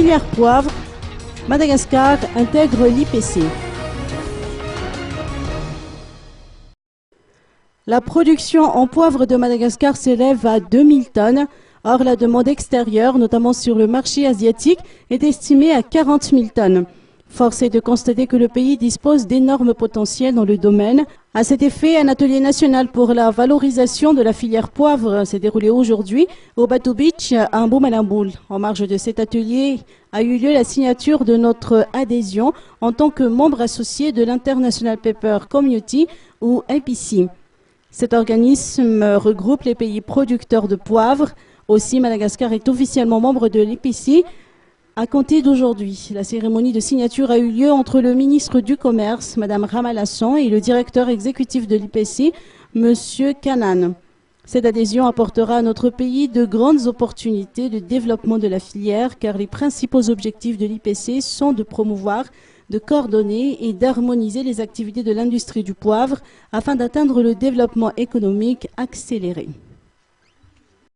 filière poivre, Madagascar intègre l'IPC. La production en poivre de Madagascar s'élève à 2000 tonnes. Or, la demande extérieure, notamment sur le marché asiatique, est estimée à 40 000 tonnes. Force est de constater que le pays dispose d'énormes potentiels dans le domaine. À cet effet, un atelier national pour la valorisation de la filière poivre s'est déroulé aujourd'hui au Batu Beach à Mbumalangboul. En marge de cet atelier a eu lieu la signature de notre adhésion en tant que membre associé de l'International Paper Community ou IPC. Cet organisme regroupe les pays producteurs de poivre. Aussi, Madagascar est officiellement membre de l'IPC à compter d'aujourd'hui. La cérémonie de signature a eu lieu entre le ministre du Commerce, Mme Ramalasson, et le directeur exécutif de l'IPC, M. Kanan. Cette adhésion apportera à notre pays de grandes opportunités de développement de la filière, car les principaux objectifs de l'IPC sont de promouvoir, de coordonner et d'harmoniser les activités de l'industrie du poivre afin d'atteindre le développement économique accéléré.